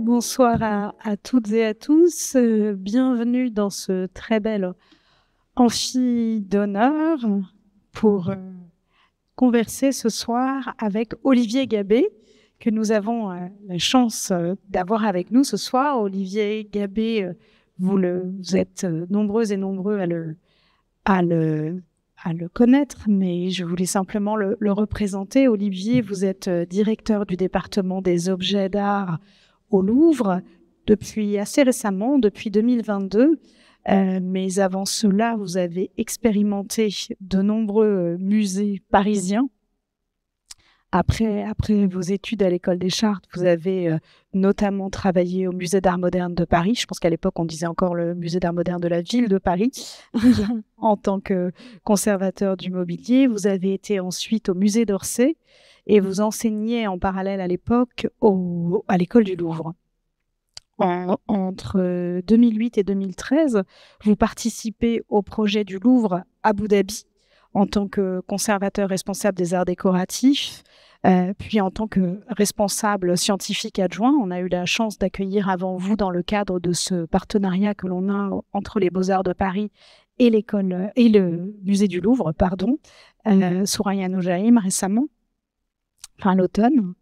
Bonsoir à toutes et à tous. Bienvenue dans ce très bel amphi d'honneur pour converser ce soir avec Olivier Gabé, que nous avons la chance d'avoir avec nous ce soir. Olivier Gabé, vous êtes nombreux et nombreux à le connaître, mais je voulais simplement le représenter. Olivier, vous êtes directeur du département des objets d'art au Louvre depuis assez récemment, depuis 2022. Mais avant cela, vous avez expérimenté de nombreux musées parisiens. Après vos études à l'École des Chartes, vous avez notamment travaillé au Musée d'Art moderne de Paris. Je pense qu'à l'époque, on disait encore le Musée d'Art moderne de la ville de Paris, en tant que conservateur du mobilier. Vous avez été ensuite au Musée d'Orsay et vous enseignez en parallèle à l'époque à l'École du Louvre. Entre 2008 et 2013, vous participez au projet du Louvre Abu Dhabi en tant que conservateur responsable des arts décoratifs, puis en tant que responsable scientifique adjoint. On a eu la chance d'accueillir avant vous dans le cadre de ce partenariat que l'on a entre les Beaux-Arts de Paris et l'école et le musée du Louvre, Souraya Noujaïm récemment, enfin l'automne,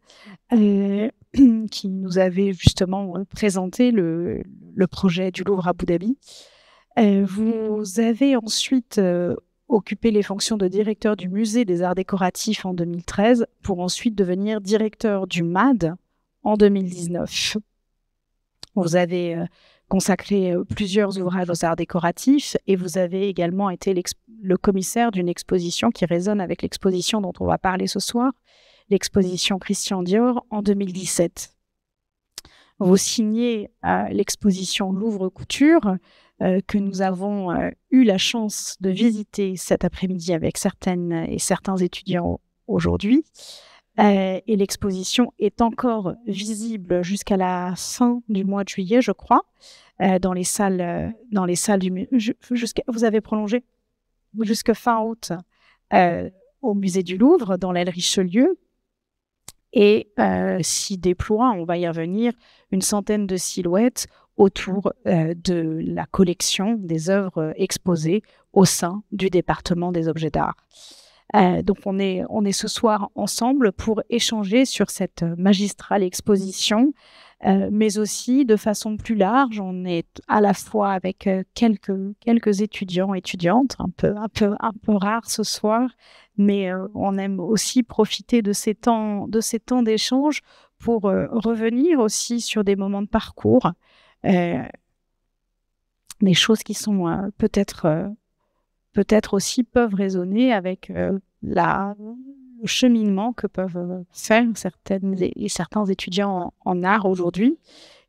qui nous avait justement présenté le projet du Louvre Abu Dhabi. Vous avez ensuite occupé les fonctions de directeur du musée des arts décoratifs en 2013 pour ensuite devenir directeur du MAD en 2019. Vous avez consacré plusieurs ouvrages aux arts décoratifs et vous avez également été le commissaire d'une exposition qui résonne avec l'exposition dont on va parler ce soir, l'exposition Christian Dior en 2017. Vous signez l'exposition Louvre Couture que nous avons eu la chance de visiter cet après-midi avec certaines et certains étudiants aujourd'hui. Et l'exposition est encore visible jusqu'à la fin du mois de juillet, je crois, dans les salles du vous avez prolongé jusqu'à fin août au musée du Louvre, dans l'aile Richelieu. Et s'y déploie, on va y revenir, une centaine de silhouettes autour de la collection des œuvres exposées au sein du département des objets d'art. Donc on est ce soir ensemble pour échanger sur cette magistrale exposition, mais aussi de façon plus large. On est à la fois avec quelques étudiants et étudiantes, un peu rares ce soir, mais on aime aussi profiter de ces temps d'échange pour revenir aussi sur des moments de parcours, des choses qui sont peut-être aussi peuvent résonner avec le cheminement que peuvent faire certains étudiants en art aujourd'hui.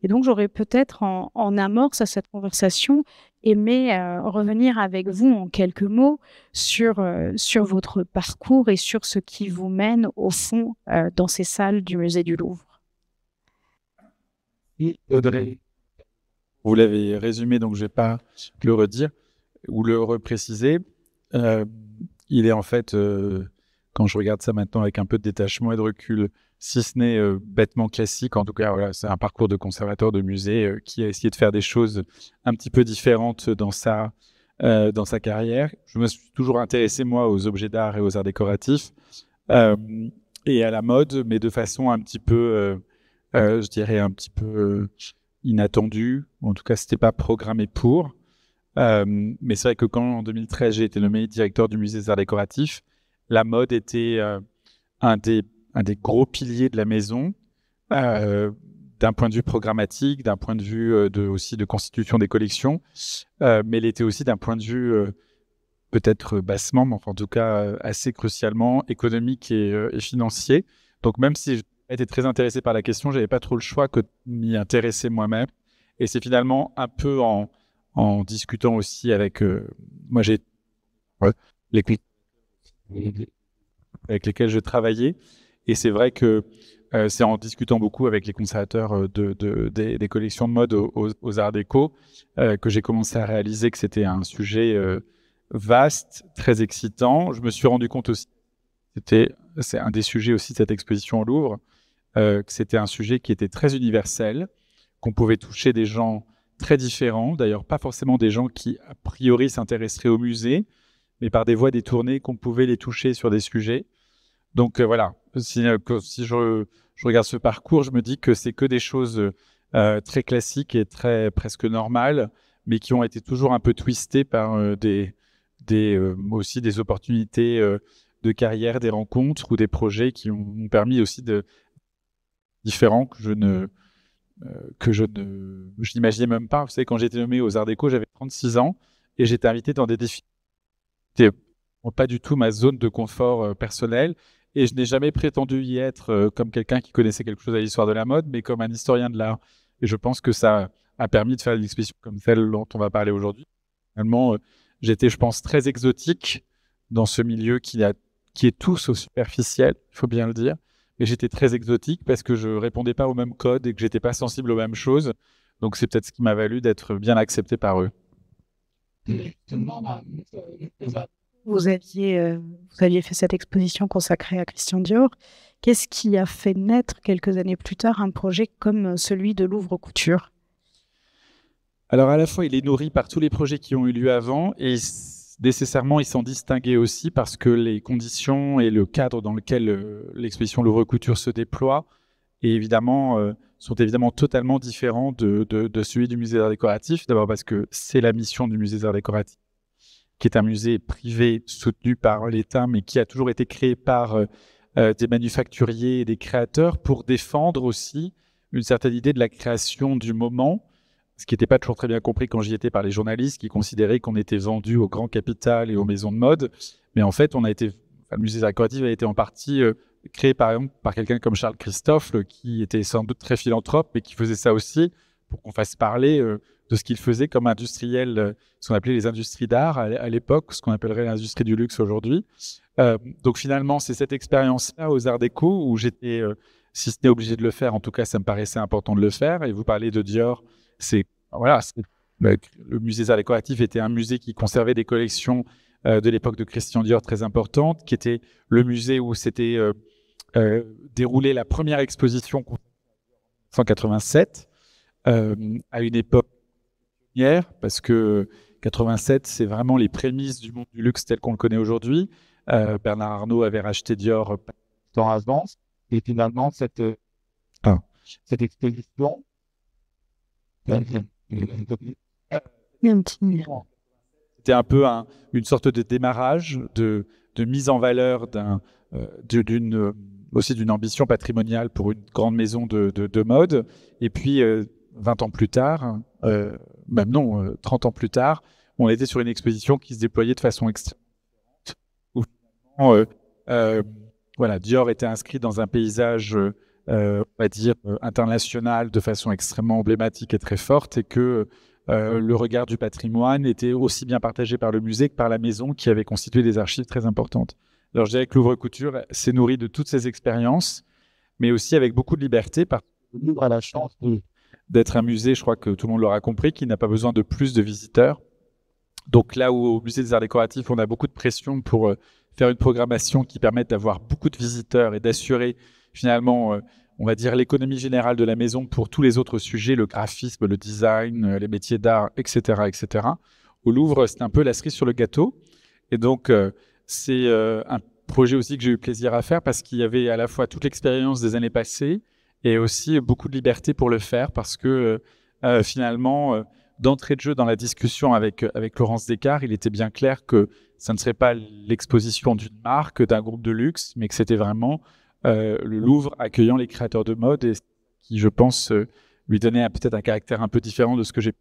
Et donc, j'aurais peut-être en amorce à cette conversation aimé revenir avec vous en quelques mots sur votre parcours et sur ce qui vous mène au fond dans ces salles du musée du Louvre. Audrey, vous l'avez résumé, donc je ne vais pas le redire ou le repréciser. Il est en fait, quand je regarde ça maintenant avec un peu de détachement et de recul, si ce n'est bêtement classique, en tout cas, voilà, c'est un parcours de conservateur de musée qui a essayé de faire des choses un petit peu différentes dans sa carrière. Je me suis toujours intéressé, moi, aux objets d'art et aux arts décoratifs et à la mode, mais de façon un petit peu, je dirais, un petit peu inattendue. En tout cas, c'était pas programmé pour. Mais c'est vrai que quand, en 2013, j'ai été nommé directeur du musée des arts décoratifs, la mode était un des gros piliers de la maison, d'un point de vue programmatique, d'un point de vue aussi de constitution des collections, mais elle était aussi d'un point de vue peut-être bassement, mais enfin, en tout cas assez crucialement économique et financier. Donc même si j'étais très intéressé par la question, j'avais pas trop le choix que de m'y intéresser moi-même. Et c'est finalement un peu en discutant aussi avec moi, j'ai avec lesquels je travaillais. Et c'est vrai que c'est en discutant beaucoup avec les conservateurs des collections de mode aux arts déco que j'ai commencé à réaliser que c'était un sujet vaste, très excitant. Je me suis rendu compte aussi, c'est un des sujets aussi de cette exposition au Louvre, que c'était un sujet qui était très universel, qu'on pouvait toucher des gens très différents, d'ailleurs pas forcément des gens qui a priori s'intéresseraient au musée, mais par des voies détournées qu'on pouvait les toucher sur des sujets. Donc voilà, si je regarde ce parcours, je me dis que c'est que des choses très classiques et très presque normales, mais qui ont été toujours un peu twistées par aussi des opportunités de carrière, des rencontres ou des projets qui m'ont permis aussi de différents je n'imaginais même pas. Vous savez, quand j'ai été nommé aux Arts Déco, j'avais 36 ans et j'étais invité dans des défis qui n'étaient pas du tout ma zone de confort personnel. Et je n'ai jamais prétendu y être comme quelqu'un qui connaissait quelque chose à l'histoire de la mode, mais comme un historien de l'art. Et je pense que ça a permis de faire une exposition comme celle dont on va parler aujourd'hui. Finalement, j'étais, je pense, très exotique dans ce milieu qui est tout sauf superficiel, il faut bien le dire. Mais j'étais très exotique parce que je répondais pas aux mêmes codes et que j'étais pas sensible aux mêmes choses. Donc c'est peut-être ce qui m'a valu d'être bien accepté par eux. Vous aviez fait cette exposition consacrée à Christian Dior. Qu'est-ce qui a fait naître quelques années plus tard un projet comme celui de Louvre Couture? Alors à la fois, il est nourri par tous les projets qui ont eu lieu avant et nécessairement, il s'en distinguait aussi parce que les conditions et le cadre dans lequel l'exposition Louvre Couture se déploie sont évidemment totalement différents de celui du musée d'art décoratif. D'abord parce que c'est la mission du musée d'art décoratif, qui est un musée privé soutenu par l'État, mais qui a toujours été créé par des manufacturiers et des créateurs pour défendre aussi une certaine idée de la création du moment, ce qui n'était pas toujours très bien compris quand j'y étais par les journalistes qui considéraient qu'on était vendu au grand capital et aux maisons de mode. Mais en fait, le musée d'art décoratif a été en partie créé par exemple par quelqu'un comme Charles Christophe, qui était sans doute très philanthrope, mais qui faisait ça aussi pour qu'on fasse parler de ce qu'il faisait comme industriel, ce qu'on appelait les industries d'art à l'époque, ce qu'on appellerait l'industrie du luxe aujourd'hui. Donc finalement, c'est cette expérience-là aux Arts Déco où j'étais, si ce n'est obligé de le faire, en tout cas, ça me paraissait important de le faire. Et vous parlez de Dior, le musée des Arts Décoratifs était un musée qui conservait des collections de l'époque de Christian Dior très importantes, qui était le musée où s'était déroulée la première exposition en 1987. À une époque pionnière, parce que 87, c'est vraiment les prémices du monde du luxe tel qu'on le connaît aujourd'hui. Bernard Arnault avait racheté Dior temps avant, et finalement cette exposition c'était un peu une sorte de démarrage, de mise en valeur aussi d'une ambition patrimoniale pour une grande maison de mode. Et puis, 20 ans plus tard, 30 ans plus tard, on était sur une exposition qui se déployait de façon extrêmement où Dior était inscrit dans un paysage, on va dire, international de façon extrêmement emblématique et très forte, et que le regard du patrimoine était aussi bien partagé par le musée que par la maison qui avait constitué des archives très importantes. Alors je dirais que Louvre Couture s'est nourri de toutes ces expériences, mais aussi avec beaucoup de liberté, parce que le Louvre a la chance d'être un musée, je crois que tout le monde l'aura compris, qui n'a pas besoin de plus de visiteurs. Donc là où au musée des Arts Décoratifs, on a beaucoup de pression pour faire une programmation qui permette d'avoir beaucoup de visiteurs et d'assurer finalement, on va dire, l'économie générale de la maison pour tous les autres sujets, le graphisme, le design, les métiers d'art, etc., etc. Au Louvre, c'est un peu la cerise sur le gâteau. Et donc, c'est un projet aussi que j'ai eu plaisir à faire parce qu'il y avait à la fois toute l'expérience des années passées et aussi beaucoup de liberté pour le faire parce que finalement, d'entrée de jeu dans la discussion avec Laurence Descartes, il était bien clair que ça ne serait pas l'exposition d'une marque, d'un groupe de luxe, mais que c'était vraiment le Louvre accueillant les créateurs de mode et qui, je pense, lui donnait peut-être un caractère un peu différent de ce que j'ai.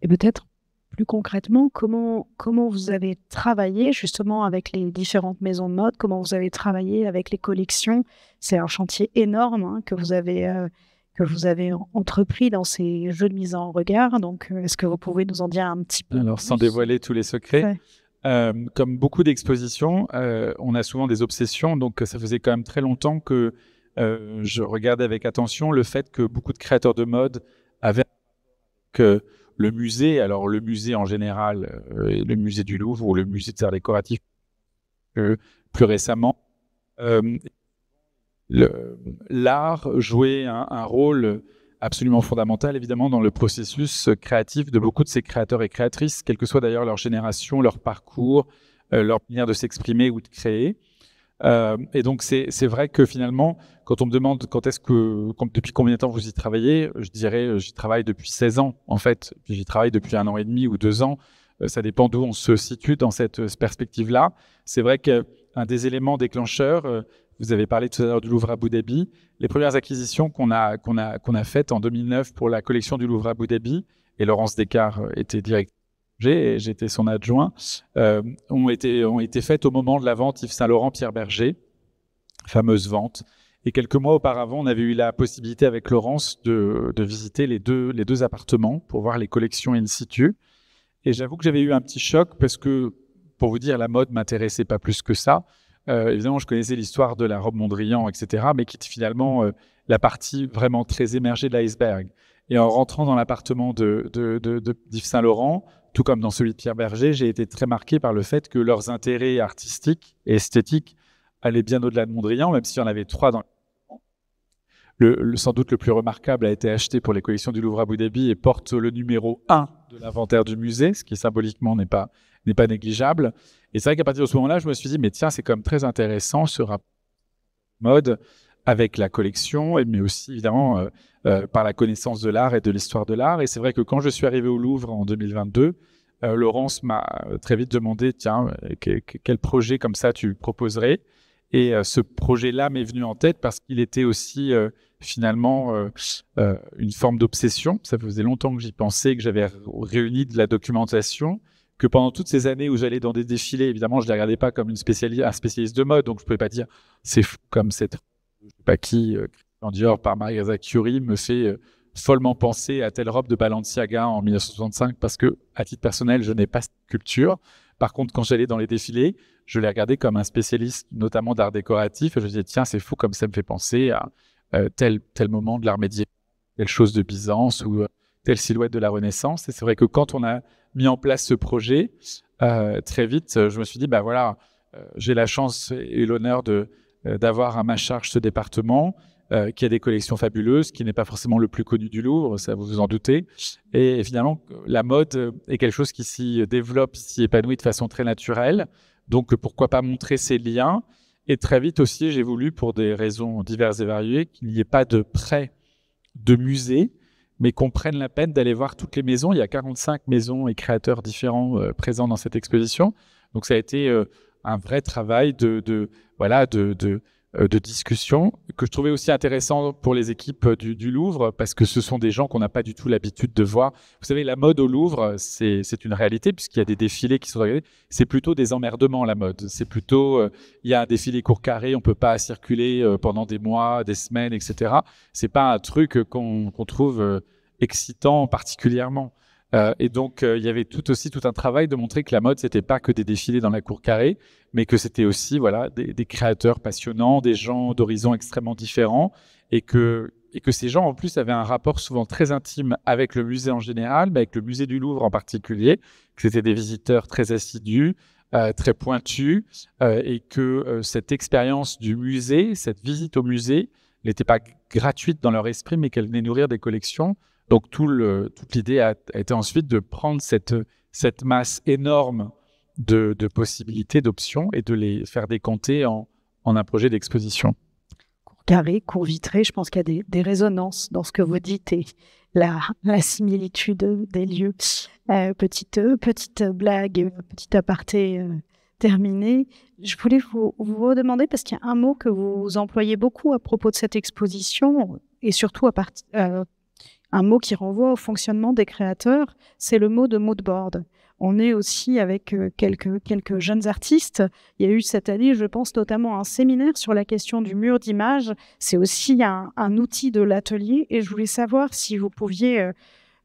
Et peut-être plus concrètement, comment vous avez travaillé justement avec les différentes maisons de mode, comment vous avez travaillé avec les collections. C'est un chantier énorme que vous avez entrepris dans ces jeux de mise en regard. Donc, est-ce que vous pouvez nous en dire un petit peu Alors, sans dévoiler tous les secrets, comme beaucoup d'expositions, on a souvent des obsessions. Donc, ça faisait quand même très longtemps que je regardais avec attention le fait que beaucoup de créateurs de mode avaient que le musée, alors le musée en général, le musée du Louvre ou le musée des Arts Décoratifs plus récemment, l'art jouait un rôle absolument fondamentale, évidemment, dans le processus créatif de beaucoup de ces créateurs et créatrices, quelle que soit d'ailleurs leur génération, leur parcours, leur manière de s'exprimer ou de créer. Et donc, c'est vrai que finalement, quand on me demande depuis combien de temps vous y travaillez, je dirais j'y travaille depuis 16 ans, en fait. Puis j'y travaille depuis 1 an et demi ou 2 ans. Ça dépend d'où on se situe dans cette perspective-là. C'est vrai qu'un des éléments déclencheurs, vous avez parlé tout à l'heure du Louvre Abu Dhabi, les premières acquisitions qu'on a faites en 2009 pour la collection du Louvre Abu Dhabi, et Laurence Descartes était directrice et j'étais son adjoint, ont été faites au moment de la vente Yves Saint-Laurent Pierre Berger, fameuse vente. Et quelques mois auparavant, on avait eu la possibilité avec Laurence de visiter les deux appartements pour voir les collections in situ. Et j'avoue que j'avais eu un petit choc parce que, pour vous dire, la mode m'intéressait pas plus que ça. Évidemment, je connaissais l'histoire de la robe Mondrian, etc., mais qui était finalement la partie vraiment très émergée de l'iceberg. Et en rentrant dans l'appartement d'Yves Saint-Laurent, tout comme dans celui de Pierre Berger, j'ai été très marqué par le fait que leurs intérêts artistiques et esthétiques allaient bien au-delà de Mondrian, même s'il y en avait 3 dans sans doute le plus remarquable a été acheté pour les collections du Louvre Abu Dhabi et porte le numéro 1 de l'inventaire du musée, ce qui symboliquement n'est pas négligeable. Et c'est vrai qu'à partir de ce moment-là, je me suis dit, mais tiens, c'est quand même très intéressant ce rapport mode avec la collection, mais aussi évidemment par la connaissance de l'art et de l'histoire de l'art. Et c'est vrai que quand je suis arrivé au Louvre en 2022, Laurence m'a très vite demandé, tiens, quel projet comme ça tu proposerais? Et ce projet-là m'est venu en tête parce qu'il était aussi finalement une forme d'obsession. Ça faisait longtemps que j'y pensais, que j'avais réuni de la documentation, que pendant toutes ces années où j'allais dans des défilés, évidemment, je ne les regardais pas comme un spécialiste de mode, donc je ne pouvais pas dire c'est fou comme cette, je ne sais pas qui, Christian Dior par Maria Curie me fait follement penser à telle robe de Balenciaga en 1965 parce que, à titre personnel, je n'ai pas cette culture. Par contre, quand j'allais dans les défilés, je les regardais comme un spécialiste, notamment d'art décoratif, et je me disais, tiens, c'est fou comme ça me fait penser à tel moment de l'art médiéval, telle chose de Byzance ou telle silhouette de la Renaissance. Et c'est vrai que quand on a mis en place ce projet, très vite, je me suis dit, bah voilà, j'ai la chance et l'honneur d'avoir à ma charge ce département qui a des collections fabuleuses, qui n'est pas forcément le plus connu du Louvre, ça vous vous en doutez. Et finalement, la mode est quelque chose qui s'y développe, s'y épanouit de façon très naturelle. Donc, pourquoi pas montrer ces liens? Et très vite aussi, j'ai voulu, pour des raisons diverses et variées, qu'il n'y ait pas de prêt de musée, mais qu'on prenne la peine d'aller voir toutes les maisons. Il y a 45 maisons et créateurs différents présents dans cette exposition. Donc, ça a été un vrai travail de discussion que je trouvais aussi intéressant pour les équipes du Louvre parce que ce sont des gens qu'on n'a pas du tout l'habitude de voir. Vous savez, la mode au Louvre, c'est une réalité puisqu'il y a des défilés qui sont organisés. C'est plutôt des emmerdements, la mode. C'est plutôt, il y a un défilé court carré, on peut pas circuler pendant des mois, des semaines, etc. C'est pas un truc qu'on trouve excitant particulièrement. Et donc, il y avait tout un travail de montrer que la mode, c'était pas que des défilés dans la cour carrée, mais que c'était aussi des créateurs passionnants, des gens d'horizons extrêmement différents, et que ces gens, en plus, avaient un rapport souvent très intime avec le musée en général, mais avec le musée du Louvre en particulier, que c'était des visiteurs très assidus, très pointus, et que cette expérience du musée, cette visite au musée, n'était pas gratuite dans leur esprit, mais qu'elle venait nourrir des collections. Donc, toute l'idée a été ensuite de prendre cette masse énorme de possibilités, d'options et de les faire décanter en un projet d'exposition. Cours carré, cours vitré, je pense qu'il y a des résonances dans ce que vous dites et la similitude des lieux. Petite blague, petit aparté terminé. Je voulais vous redemander, parce qu'il y a un mot que vous employez beaucoup à propos de cette exposition et surtout un mot qui renvoie au fonctionnement des créateurs, c'est le mot de mood board. On est aussi avec quelques jeunes artistes. Il y a eu cette année, je pense, notamment un séminaire sur la question du mur d'image. C'est aussi un outil de l'atelier. Et je voulais savoir si vous pouviez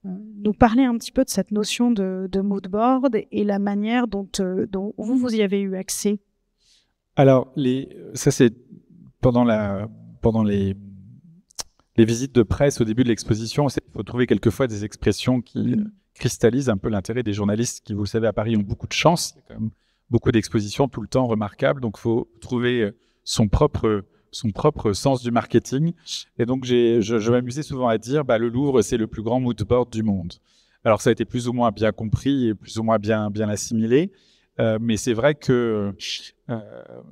nous parler un petit peu de cette notion de mood board et la manière dont vous y avez eu accès. Alors, ça c'est pendant les visites de presse au début de l'exposition. Il faut trouver quelquefois des expressions qui cristallisent un peu l'intérêt des journalistes qui, vous le savez, à Paris ont beaucoup de chance. Il y a quand même beaucoup d'expositions tout le temps remarquables. Donc, il faut trouver son propre son propre sens du marketing. Et donc, je m'amusais souvent à dire, le Louvre, c'est le plus grand mood board du monde. Alors, ça a été plus ou moins bien compris et plus ou moins bien assimilé. Mais c'est vrai que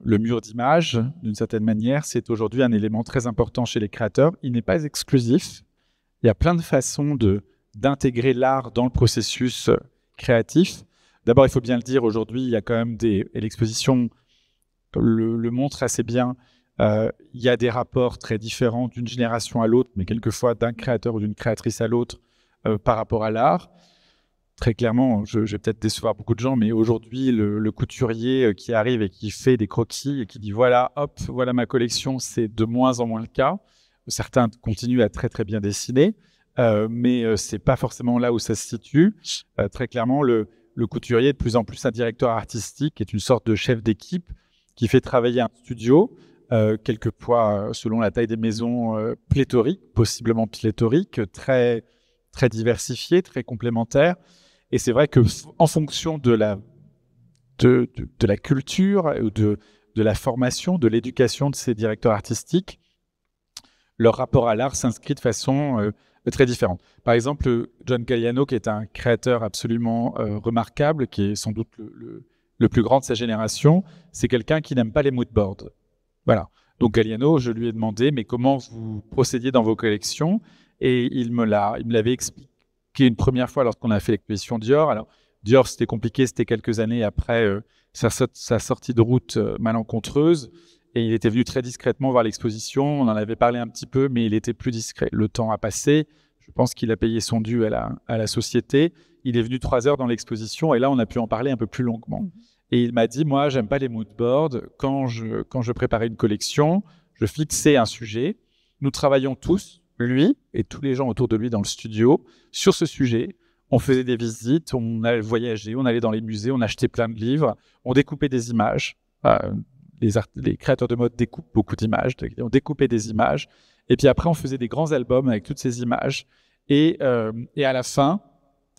le mur d'image, d'une certaine manière, c'est aujourd'hui un élément très important chez les créateurs. Il n'est pas exclusif. Il y a plein de façons d'intégrer l'art dans le processus créatif. D'abord, il faut bien le dire, aujourd'hui, il y a quand même et l'exposition le montre assez bien, il y a des rapports très différents d'une génération à l'autre, mais quelquefois d'un créateur ou d'une créatrice à l'autre par rapport à l'art. Très clairement, je vais peut-être décevoir beaucoup de gens, mais aujourd'hui, le couturier qui arrive et qui fait des croquis et qui dit voilà, hop, voilà ma collection, c'est de moins en moins le cas. Certains continuent à très très bien dessiner, mais c'est pas forcément là où ça se situe. Très clairement, le couturier est de plus en plus un directeur artistique, qui est une sorte de chef d'équipe qui fait travailler un studio, quelquefois selon la taille des maisons pléthoriques, possiblement pléthoriques, très très diversifiées, très complémentaires. Et c'est vrai que en fonction de la culture, de la formation, de l'éducation de ces directeurs artistiques, leur rapport à l'art s'inscrit de façon très différente. Par exemple, John Galliano, qui est un créateur absolument remarquable, qui est sans doute le plus grand de sa génération, c'est quelqu'un qui n'aime pas les moodboards. Voilà. Donc Galliano, je lui ai demandé, mais comment vous procédiez dans vos collections ? Et il me l'avait expliqué une première fois lorsqu'on a fait l'exposition Dior. Alors, Dior, c'était compliqué, c'était quelques années après sa sortie de route malencontreuse. Et il était venu très discrètement voir l'exposition. On en avait parlé un petit peu, mais il était plus discret. Le temps a passé. Je pense qu'il a payé son dû à la société. Il est venu 3 heures dans l'exposition et là, on a pu en parler un peu plus longuement. Et il m'a dit, moi, j'aime pas les moodboards. Quand je préparais une collection, je fixais un sujet. Nous travaillions tous, lui et tous les gens autour de lui dans le studio, sur ce sujet. On faisait des visites, on allait voyager, on allait dans les musées, on achetait plein de livres, on découpait des images. Les créateurs de mode découpent beaucoup d'images. On découpait des images. Et puis après, on faisait des grands albums avec toutes ces images. Et à la fin,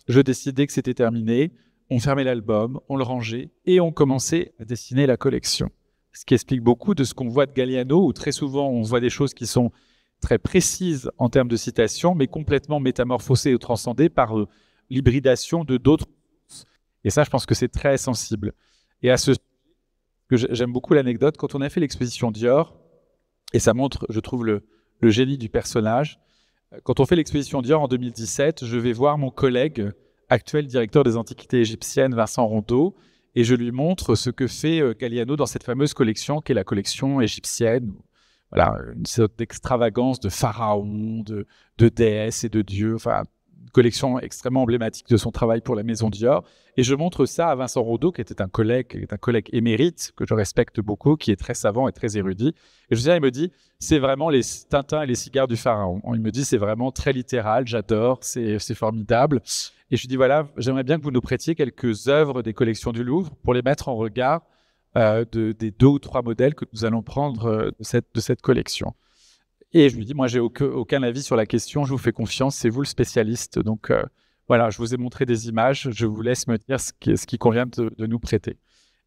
je décidais que c'était terminé. On fermait l'album, on le rangeait et on commençait à dessiner la collection. Ce qui explique beaucoup de ce qu'on voit de Galliano, où très souvent, on voit des choses qui sont très précises en termes de citation, mais complètement métamorphosées ou transcendées par l'hybridation de d'autres. Et ça, je pense que c'est très sensible. Et à ce que j'aime beaucoup l'anecdote, quand on a fait l'exposition Dior, et ça montre, je trouve, le génie du personnage. Quand on fait l'exposition Dior en 2017, je vais voir mon collègue, actuel directeur des antiquités égyptiennes, Vincent Rondeau, et je lui montre ce que fait Galliano dans cette fameuse collection, qui est la collection égyptienne. Voilà, une sorte d'extravagance de pharaons, de déesses et de dieux, enfin, une collection extrêmement emblématique de son travail pour la maison Dior. Et je montre ça à Vincent Rondeau, qui est un collègue émérite, que je respecte beaucoup, qui est très savant et très érudit. Et il me dit, c'est vraiment les Tintin et les cigares du pharaon. Il me dit, c'est vraiment très littéral, j'adore, c'est formidable. Et je lui dis, voilà, j'aimerais bien que vous nous prêtiez quelques œuvres des collections du Louvre pour les mettre en regard des 2 ou 3 modèles que nous allons prendre de cette collection. Et je lui dis, moi, j'ai aucun avis sur la question, je vous fais confiance, c'est vous le spécialiste. Donc, voilà, je vous ai montré des images, je vous laisse me dire ce qui convient de nous prêter.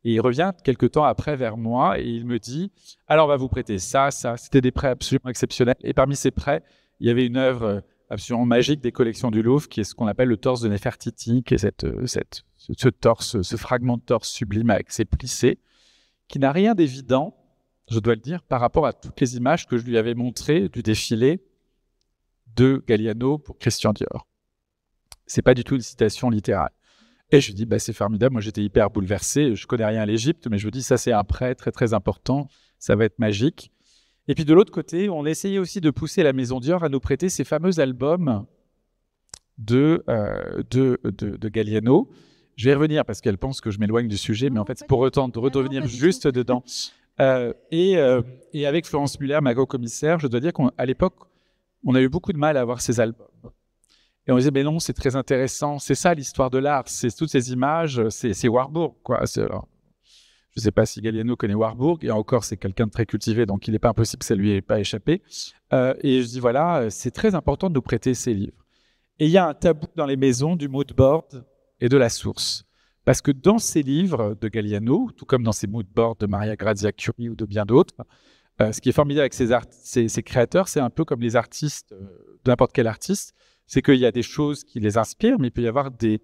Et il revient quelques temps après vers moi et il me dit, alors on va vous prêter ça. C'était des prêts absolument exceptionnels. Et parmi ces prêts, il y avait une œuvre absolument magique des collections du Louvre, qui est ce qu'on appelle le torse de Néfertiti, qui est ce torse, ce fragment de torse sublime avec ses plissés, qui n'a rien d'évident, je dois le dire, par rapport à toutes les images que je lui avais montrées du défilé de Galliano pour Christian Dior. C'est pas du tout une citation littérale. Et je lui dis, c'est formidable, moi j'étais hyper bouleversé, je connais rien à l'Égypte, mais je me dis, ça c'est un prêt très très important, ça va être magique. Et puis de l'autre côté, on essayait aussi de pousser la maison Dior à nous prêter ces fameux albums de Galliano. Je vais y revenir parce qu'elle pense que je m'éloigne du sujet, mais en fait c'est pour redevenir juste dedans. Et avec Florence Muller, ma co-commissaire, je dois dire qu'à l'époque, on a eu beaucoup de mal à avoir ces albums. Et on disait, mais non, c'est très intéressant, c'est ça l'histoire de l'art, c'est toutes ces images, c'est Warburg, quoi. Alors, je ne sais pas si Galliano connaît Warburg, et encore, c'est quelqu'un de très cultivé, donc il n'est pas impossible que ça lui ait pas échappé. Et je dis, voilà, c'est très important de nous prêter ces livres. Et il y a un tabou dans les maisons du moodboard et de la source. Parce que dans ces livres de Galliano, tout comme dans ces moodboards de Maria Grazia Curie ou de bien d'autres, Ce qui est formidable avec ces créateurs, c'est un peu comme les artistes, n'importe quel artiste, c'est qu'il y a des choses qui les inspirent, mais il peut y avoir des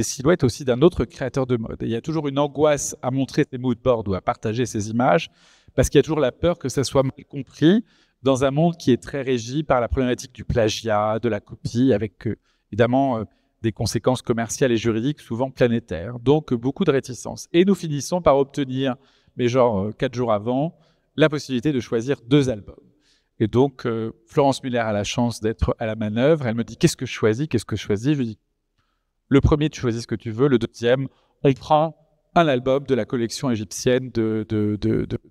silhouettes aussi d'un autre créateur de mode. Et il y a toujours une angoisse à montrer ces moodboards ou à partager ces images, parce qu'il y a toujours la peur que ça soit mal compris dans un monde qui est très régi par la problématique du plagiat, de la copie, avec évidemment des conséquences commerciales et juridiques souvent planétaires. Donc beaucoup de réticences. Et nous finissons par obtenir, mais genre 4 jours avant, la possibilité de choisir 2 albums. Et donc, Florence Muller a la chance d'être à la manœuvre. Elle me dit, qu'est-ce que je choisis? Je lui dis, le premier, tu choisis ce que tu veux. Le deuxième, on prend un album de la collection égyptienne de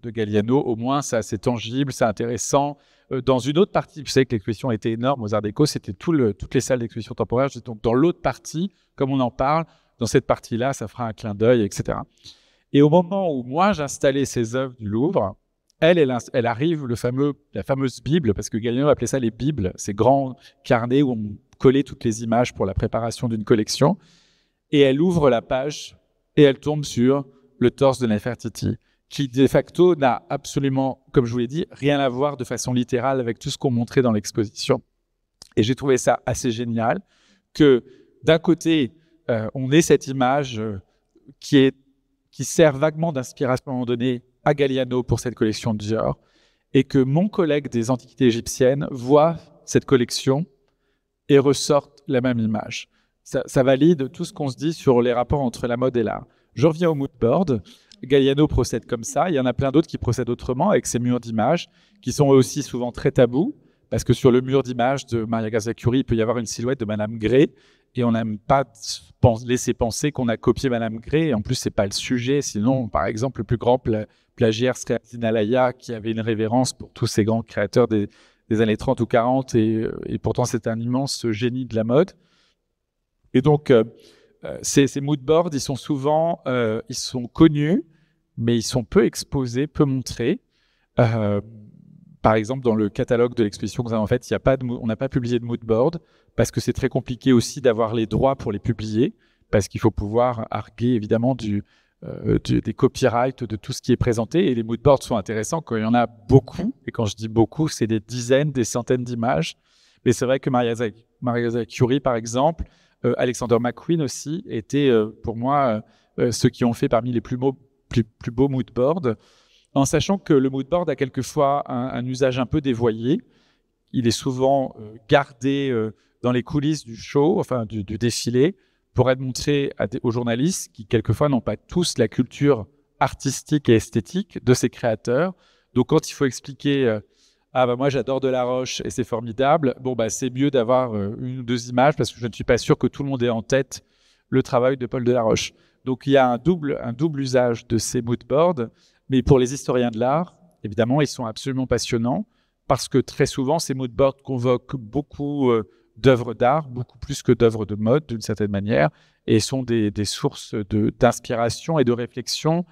Galliano. Au moins, c'est assez tangible, c'est intéressant. Dans une autre partie, vous savez que l'exposition était énorme aux Arts Déco, c'était toutes les salles d'exposition temporaire. Donc, dans l'autre partie, comme on en parle, dans cette partie-là, ça fera un clin d'œil, etc. Et au moment où moi, j'installais ces œuvres du Louvre, elle arrive, la fameuse Bible, parce que Galliano appelait ça les Bibles, ces grands carnets où on collait toutes les images pour la préparation d'une collection. Et elle ouvre la page et elle tombe sur le torse de Nefertiti, qui de facto n'a absolument, comme je vous l'ai dit, rien à voir de façon littérale avec tout ce qu'on montrait dans l'exposition. Et j'ai trouvé ça assez génial que d'un côté, on ait cette image qui sert vaguement d'inspiration à un moment donné à Galliano pour cette collection de Dior, et que mon collègue des antiquités égyptiennes voit cette collection et ressorte la même image. Ça valide tout ce qu'on se dit sur les rapports entre la mode et l'art. Je reviens au moodboard. Galliano procède comme ça. Il y en a plein d'autres qui procèdent autrement, avec ces murs d'images, qui sont eux aussi souvent très tabous, parce que sur le mur d'images de Maria Grazia Chiuri, il peut y avoir une silhouette de Madame Gray, et on n'aime pas laisser penser qu'on a copié Madame Gray. Et en plus, c'est pas le sujet. Sinon, par exemple, le plus grand plagiaire serait Zinalaya, qui avait une révérence pour tous ces grands créateurs des années 30 ou 40, et pourtant c'est un immense génie de la mode. Et donc, ces moodboards, ils sont connus, mais ils sont peu exposés, peu montrés. Par exemple, dans le catalogue de l'exposition que nous avons faite, on n'a pas publié de moodboard, parce que c'est très compliqué aussi d'avoir les droits pour les publier, parce qu'il faut pouvoir arguer évidemment des copyrights de tout ce qui est présenté. Et les moodboards sont intéressants quand il y en a beaucoup. Et quand je dis beaucoup, c'est des dizaines, des centaines d'images. Mais c'est vrai que Maria Grazia Chiuri, par exemple, Alexander McQueen aussi, étaient pour moi ceux qui ont fait parmi les plus beaux moodboards, en sachant que le moodboard a quelquefois un usage un peu dévoyé. Il est souvent gardé dans les coulisses du show, enfin du défilé, pour être montré aux journalistes qui, quelquefois, n'ont pas tous la culture artistique et esthétique de ces créateurs. Donc, quand il faut expliquer moi, j'adore Delaroche et c'est formidable, c'est mieux d'avoir 1 ou 2 images parce que je ne suis pas sûr que tout le monde ait en tête le travail de Paul Delaroche. Donc, il y a un double usage de ces moodboards. Mais pour les historiens de l'art, évidemment, ils sont absolument passionnants parce que très souvent, ces moodboards convoquent beaucoup d'œuvres d'art, beaucoup plus que d'œuvres de mode, d'une certaine manière, et sont des sources d'inspiration et de réflexion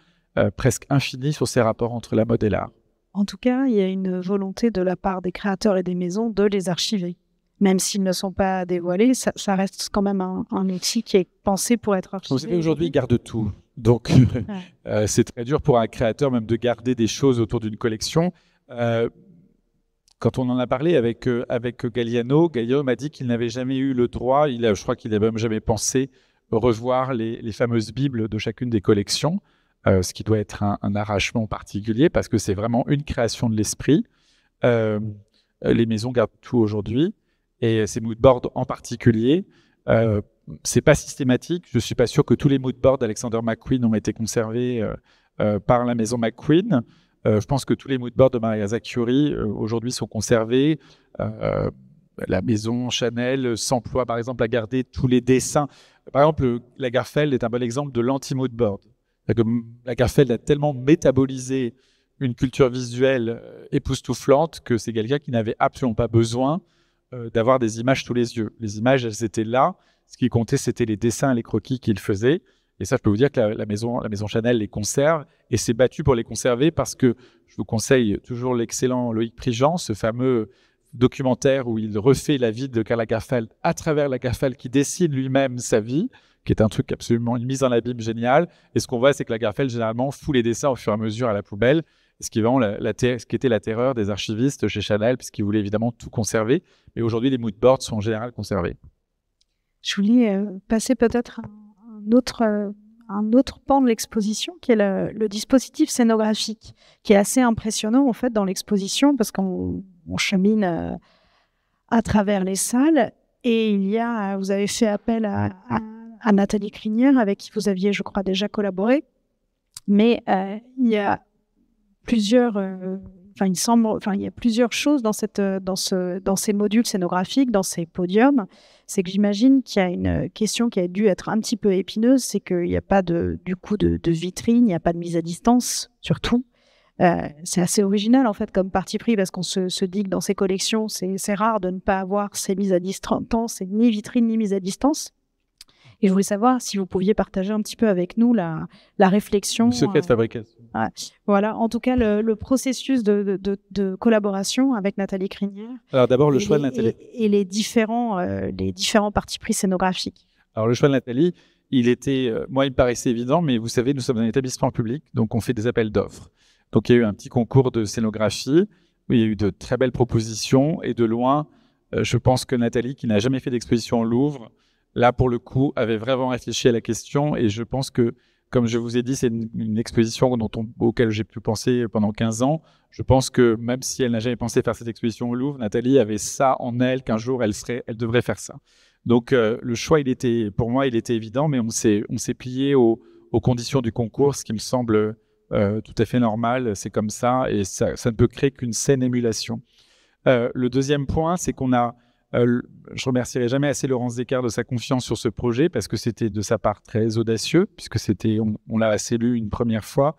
presque infinies sur ces rapports entre la mode et l'art. En tout cas, il y a une volonté de la part des créateurs et des maisons de les archiver. Même s'ils ne sont pas dévoilés, ça reste quand même un outil qui est pensé pour être archivé. Vous savez, aujourd'hui, ils gardent tout. Donc, c'est très dur pour un créateur même de garder des choses autour d'une collection. Quand on en a parlé avec Galliano m'a dit qu'il n'avait jamais eu le droit, je crois qu'il n'avait même jamais pensé revoir les fameuses bibles de chacune des collections, ce qui doit être un arrachement particulier parce que c'est vraiment une création de l'esprit. Les maisons gardent tout aujourd'hui et ces moodboards en particulier, c'est pas systématique. Je suis pas sûr que tous les moodboards d'Alexander McQueen ont été conservés par la maison McQueen. Je pense que tous les moodboards de Maria Grazia Chiuri aujourd'hui sont conservés. La maison Chanel s'emploie par exemple à garder tous les dessins. Par exemple, Lagerfeld est un bon exemple de l'anti-moodboard. Lagerfeld a tellement métabolisé une culture visuelle époustouflante que c'est quelqu'un qui n'avait absolument pas besoin d'avoir des images sous les yeux. Les images, elles étaient là. Ce qui comptait, c'était les dessins et les croquis qu'il faisait. Et ça, je peux vous dire que la maison Chanel les conserve et s'est battue pour les conserver parce que je vous conseille toujours l'excellent Loïc Prigent, ce fameux documentaire où il refait la vie de Karl Lagerfeld à travers Lagerfeld qui dessine lui-même sa vie, qui est un truc absolument une mise en abîme géniale. Et ce qu'on voit, c'est que Lagerfeld, généralement, fout les dessins au fur et à mesure à la poubelle. ce qui est vraiment ce qui était la terreur des archivistes chez Chanel, puisqu'ils voulaient évidemment tout conserver. Mais aujourd'hui, les mood boards sont en général conservés. Je voulais passer peut-être à un autre pan de l'exposition, qui est le dispositif scénographique, qui est assez impressionnant en fait dans l'exposition, parce qu'on chemine à travers les salles. Et vous avez fait appel à Nathalie Crinière, avec qui vous aviez, je crois, déjà collaboré. Mais il y a plusieurs, il y a plusieurs choses dans ces modules scénographiques, dans ces podiums. C'est que j'imagine qu'il y a une question qui a dû être un petit peu épineuse, c'est qu'il n'y a pas de vitrine, il n'y a pas de mise à distance, surtout. C'est assez original en fait comme parti pris, parce qu'on se dit que dans ces collections, c'est rare de ne pas avoir ces mises à distance, ni vitrine ni mise à distance. Et je voulais savoir si vous pouviez partager un petit peu avec nous la réflexion. Le secret de fabrication. Voilà, en tout cas le processus de collaboration avec Nathalie Crinière. Alors d'abord le choix de Nathalie. Et les différents partis pris scénographiques. Alors le choix de Nathalie, moi il me paraissait évident, mais vous savez, nous sommes un établissement public, donc on fait des appels d'offres. Donc il y a eu un petit concours de scénographie, où il y a eu de très belles propositions, et de loin, je pense que Nathalie, qui n'a jamais fait d'exposition au Louvre, là pour le coup, avait vraiment réfléchi à la question, et je pense que, comme je vous ai dit, c'est une exposition auquel j'ai pu penser pendant 15 ans. Je pense que même si elle n'a jamais pensé faire cette exposition au Louvre, Nathalie avait ça en elle, qu'un jour elle devrait faire ça. Donc le choix, pour moi, il était évident, mais on s'est plié aux conditions du concours, ce qui me semble tout à fait normal. C'est comme ça, et ça ne peut créer qu'une saine émulation. Le deuxième point, c'est qu'on a... je remercierai jamais assez Laurence Descartes de sa confiance sur ce projet, parce que c'était de sa part très audacieux, puisque on l'a assez lu une première fois.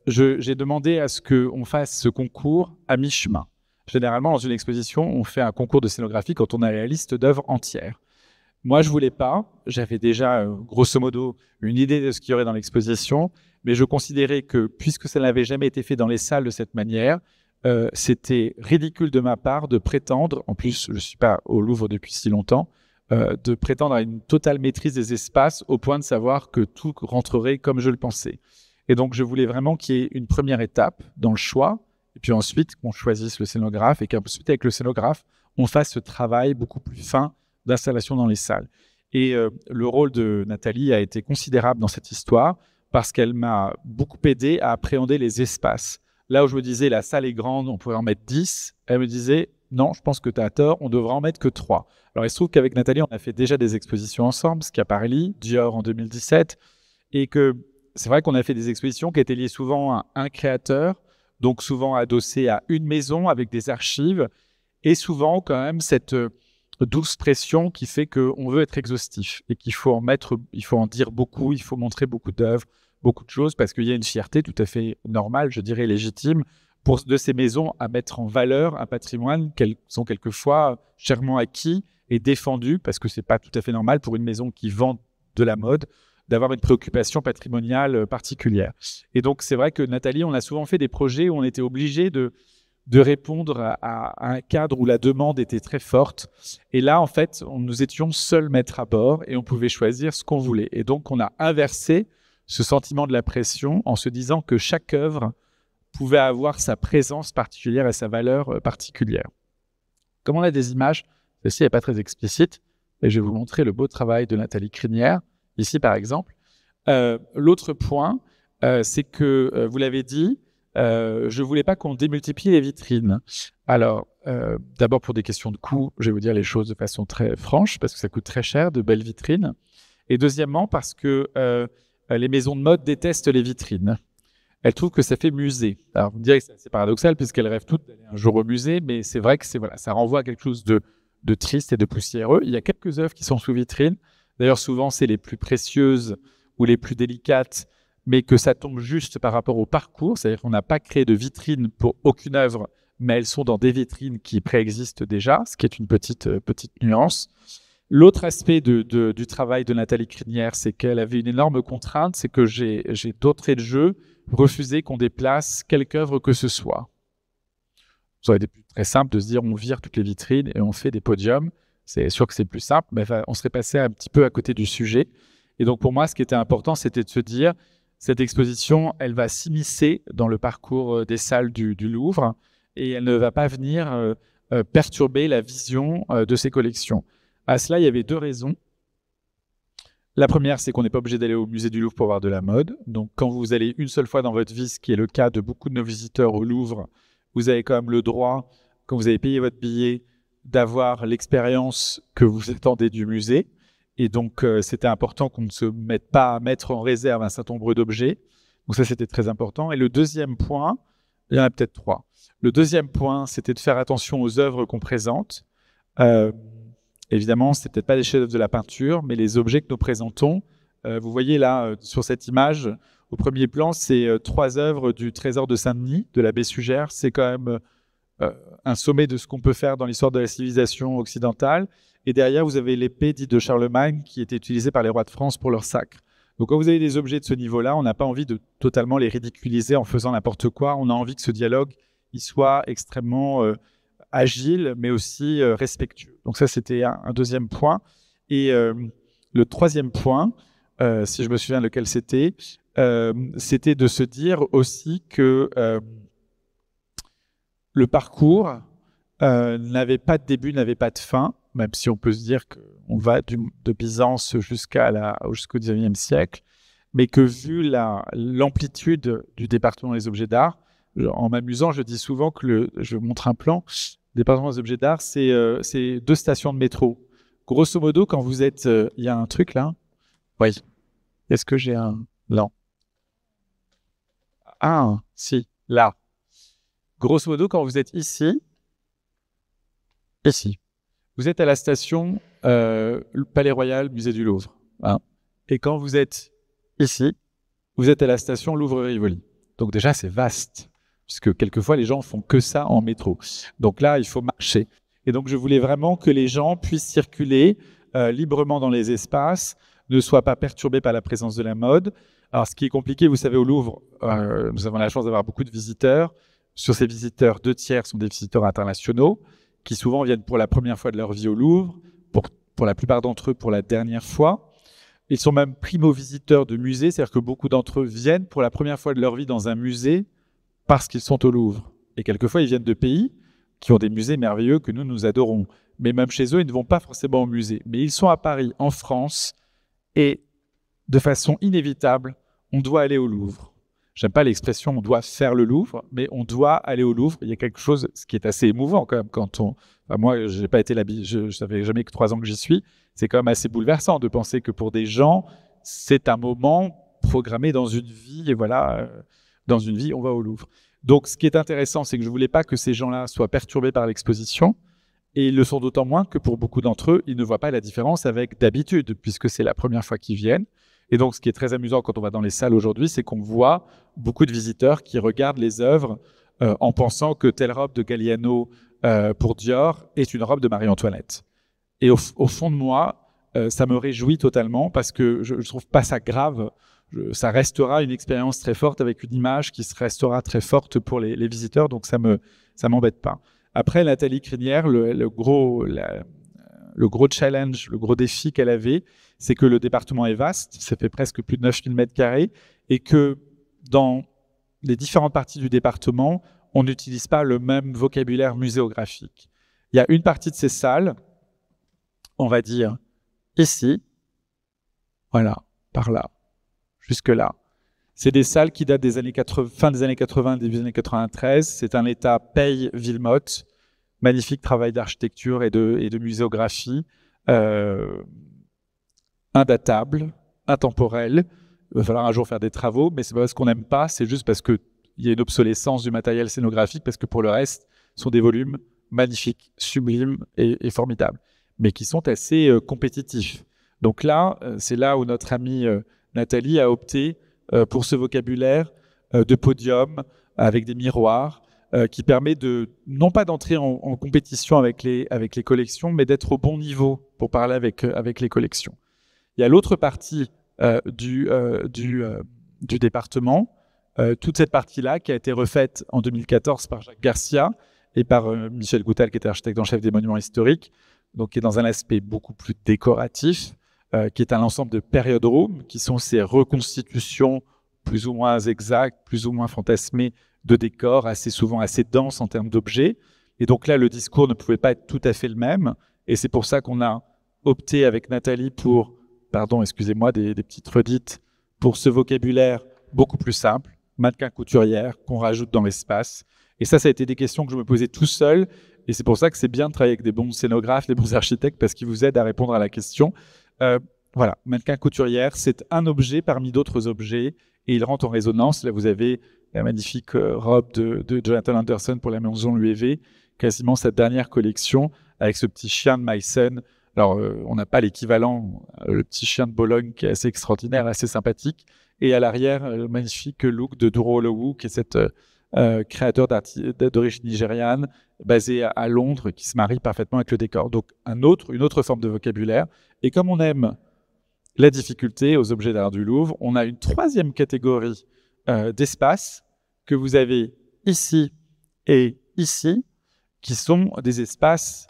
J'ai demandé à ce qu'on fasse ce concours à mi-chemin. Généralement, dans une exposition, on fait un concours de scénographie quand on a la liste d'œuvres entières. Moi, je voulais pas. J'avais déjà, grosso modo, une idée de ce qu'il y aurait dans l'exposition, mais je considérais que, puisque ça n'avait jamais été fait dans les salles de cette manière, c'était ridicule de ma part de prétendre, en plus je ne suis pas au Louvre depuis si longtemps, de prétendre à une totale maîtrise des espaces au point de savoir que tout rentrerait comme je le pensais. Et donc je voulais vraiment qu'il y ait une première étape dans le choix, et puis ensuite qu'on choisisse le scénographe, et qu'ensuite avec le scénographe, on fasse ce travail beaucoup plus fin d'installation dans les salles. Et le rôle de Nathalie a été considérable dans cette histoire, parce qu'elle m'a beaucoup aidé à appréhender les espaces. Là où je me disais, la salle est grande, on pourrait en mettre 10, elle me disait, non, je pense que tu as tort, on devra en mettre que 3. Alors il se trouve qu'avec Nathalie, on a fait déjà des expositions ensemble, Schiaparelli, Dior en 2017, et que c'est vrai qu'on a fait des expositions qui étaient liées souvent à un créateur, donc souvent adossées à une maison avec des archives, et souvent quand même cette douce pression qui fait qu'on veut être exhaustif, et qu'il faut en dire beaucoup, il faut montrer beaucoup d'œuvres, beaucoup de choses, parce qu'il y a une fierté tout à fait normale, je dirais légitime, de ces maisons à mettre en valeur un patrimoine qu'elles ont quelquefois chèrement acquis et défendu, parce que ce n'est pas tout à fait normal pour une maison qui vend de la mode d'avoir une préoccupation patrimoniale particulière. Et donc c'est vrai que Nathalie, on a souvent fait des projets où on était obligé de répondre à un cadre où la demande était très forte. Et là, en fait, nous étions seuls maîtres à bord et on pouvait choisir ce qu'on voulait. Et donc on a inversé ce sentiment de la pression en se disant que chaque œuvre pouvait avoir sa présence particulière et sa valeur particulière. Comme on a des images, celle-ci n'est pas très explicite, et je vais vous montrer le beau travail de Nathalie Crinière, ici par exemple. L'autre point, c'est que, vous l'avez dit, je ne voulais pas qu'on démultiplie les vitrines. Alors, d'abord pour des questions de coût, je vais vous dire les choses de façon très franche, parce que ça coûte très cher, de belles vitrines. Et deuxièmement, parce que les maisons de mode détestent les vitrines. Elles trouvent que ça fait musée. Alors, vous me direz que c'est assez paradoxal, puisqu'elles rêvent toutes d'aller un jour au musée, mais c'est vrai que ça renvoie à quelque chose de triste et de poussiéreux. Il y a quelques œuvres qui sont sous vitrine. D'ailleurs, souvent, c'est les plus précieuses ou les plus délicates, mais que ça tombe juste par rapport au parcours. C'est-à-dire qu'on n'a pas créé de vitrine pour aucune œuvre, mais elles sont dans des vitrines qui préexistent déjà, ce qui est une petite nuance. L'autre aspect du travail de Nathalie Crinière, c'est qu'elle avait une énorme contrainte, c'est que j'ai d'entrée de jeu refusé qu'on déplace quelque œuvre que ce soit. Ça aurait été très simple de se dire on vire toutes les vitrines et on fait des podiums. C'est sûr que c'est plus simple, mais on serait passé un petit peu à côté du sujet. Et donc pour moi, ce qui était important, c'était de se dire cette exposition, elle va s'immiscer dans le parcours des salles du Louvre et elle ne va pas venir perturber la vision de ces collections. À cela, il y avait 2 raisons. La première, c'est qu'on n'est pas obligé d'aller au musée du Louvre pour voir de la mode. Donc, quand vous allez une seule fois dans votre vie, ce qui est le cas de beaucoup de nos visiteurs au Louvre, vous avez quand même le droit, quand vous avez payé votre billet, d'avoir l'expérience que vous attendez du musée. Et donc, c'était important qu'on ne se mette pas à mettre en réserve un certain nombre d'objets. Donc ça, c'était très important. Et le deuxième point, il y en a peut-être 3. Le deuxième point, c'était de faire attention aux œuvres qu'on présente. Évidemment, ce n'est peut-être pas les chefs-d'œuvre de la peinture, mais les objets que nous présentons. Vous voyez là, sur cette image, au premier plan, c'est 3 œuvres du trésor de Saint-Denis, de l'abbé Sugère. C'est quand même un sommet de ce qu'on peut faire dans l'histoire de la civilisation occidentale. Et derrière, vous avez l'épée dite de Charlemagne qui était utilisée par les rois de France pour leur sacre. Donc quand vous avez des objets de ce niveau-là, on n'a pas envie de totalement les ridiculiser en faisant n'importe quoi. On a envie que ce dialogue il soit extrêmement agile, mais aussi respectueux. Donc ça, c'était un deuxième point. Et le troisième point, si je me souviens lequel c'était de se dire aussi que le parcours n'avait pas de début, n'avait pas de fin, même si on peut se dire qu'on va de Byzance jusqu'au XIXe siècle, mais que vu l'amplitude du département des objets d'art, en m'amusant, je dis souvent que je montre un plan, le département des objets d'art, c'est 2 stations de métro. Grosso modo, quand vous êtes... Il y a un truc là. Oui. Est-ce que j'ai un... Non. Ah, si, là. Grosso modo, quand vous êtes ici, vous êtes à la station Palais Royal, Musée du Louvre. Hein. Et quand vous êtes ici, vous êtes à la station Louvre-Rivoli. Donc déjà, c'est vaste, puisque quelquefois, les gens font que ça en métro. Donc là, il faut marcher. Et donc, je voulais vraiment que les gens puissent circuler librement dans les espaces, ne soient pas perturbés par la présence de la mode. Alors, ce qui est compliqué, vous savez, au Louvre, nous avons la chance d'avoir beaucoup de visiteurs. Sur ces visiteurs, 2 tiers sont des visiteurs internationaux qui souvent viennent pour la première fois de leur vie au Louvre, pour la plupart d'entre eux pour la dernière fois. Ils sont même primo-visiteurs de musées, c'est-à-dire que beaucoup d'entre eux viennent pour la première fois de leur vie dans un musée parce qu'ils sont au Louvre. Et quelquefois, ils viennent de pays qui ont des musées merveilleux que nous adorons. Mais même chez eux, ils ne vont pas forcément au musée. Mais ils sont à Paris, en France, et de façon inévitable, on doit aller au Louvre. J'aime pas l'expression « on doit faire le Louvre », mais on doit aller au Louvre. Il y a quelque chose, ce qui est assez émouvant quand même, quand on... Enfin, moi, j'ai pas été je savais jamais que 3 ans que j'y suis. C'est quand même assez bouleversant de penser que pour des gens, c'est un moment programmé dans une vie, et voilà, dans une vie, on va au Louvre. Donc, ce qui est intéressant, c'est que je voulais pas que ces gens-là soient perturbés par l'exposition, et ils le sont d'autant moins que pour beaucoup d'entre eux, ils ne voient pas la différence avec d'habitude, puisque c'est la première fois qu'ils viennent. Et donc, ce qui est très amusant quand on va dans les salles aujourd'hui, c'est qu'on voit beaucoup de visiteurs qui regardent les œuvres en pensant que telle robe de Galliano pour Dior est une robe de Marie-Antoinette. Et au fond de moi, ça me réjouit totalement parce que je ne trouve pas ça grave. Ça restera une expérience très forte avec une image qui restera très forte pour les visiteurs, donc ça m'embête pas. Après, Nathalie Crinière, le gros challenge, le gros défi qu'elle avait, c'est que le département est vaste, ça fait presque plus de 9000 m², et que dans les différentes parties du département, on n'utilise pas le même vocabulaire muséographique. Il y a une partie de ces salles, on va dire ici, voilà, par là, jusque là. C'est des salles qui datent des années 80, fin des années 80, début des années 93. C'est un état Paye-Villemotte, magnifique travail d'architecture et de muséographie, indatable, intemporel. Il va falloir un jour faire des travaux, mais c'est pas parce qu'on n'aime pas, c'est juste parce qu'il y a une obsolescence du matériel scénographique, parce que pour le reste, ce sont des volumes magnifiques, sublimes et formidables, mais qui sont assez compétitifs. Donc là, c'est là où notre amie Nathalie a opté pour ce vocabulaire de podium avec des miroirs qui permet non pas d'entrer en compétition avec les collections, mais d'être au bon niveau pour parler avec les collections. Il y a l'autre partie du département, toute cette partie-là qui a été refaite en 2014 par Jacques Garcia et par Michel Goutal, qui était architecte en chef des monuments historiques, donc qui est dans un aspect beaucoup plus décoratif, qui est un ensemble de période rooms, qui sont ces reconstitutions plus ou moins exacts, plus ou moins fantasmés de décors, assez souvent assez denses en termes d'objets. Et donc là, le discours ne pouvait pas être tout à fait le même. Et c'est pour ça qu'on a opté avec Nathalie pour, pardon, excusez-moi, des petites redites, pour ce vocabulaire beaucoup plus simple, mannequin couturière, qu'on rajoute dans l'espace. Et ça a été des questions que je me posais tout seul. Et c'est pour ça que c'est bien de travailler avec des bons scénographes, des bons architectes, parce qu'ils vous aident à répondre à la question. Voilà, mannequin couturière, c'est un objet parmi d'autres objets et il rentre en résonance. Là, vous avez la magnifique robe de Jonathan Anderson pour la maison Loewe, quasiment sa dernière collection, avec ce petit chien de Meissen. Alors, on n'a pas l'équivalent, le petit chien de Bologne qui est assez extraordinaire, assez sympathique. Et à l'arrière, le magnifique look de Duro Olowu, qui est cette créateur d'origine nigériane, basé à Londres, qui se marie parfaitement avec le décor. Donc, une autre forme de vocabulaire. Et comme on aime la difficulté aux objets d'art du Louvre, on a une troisième catégorie d'espaces que vous avez ici et ici, qui sont des espaces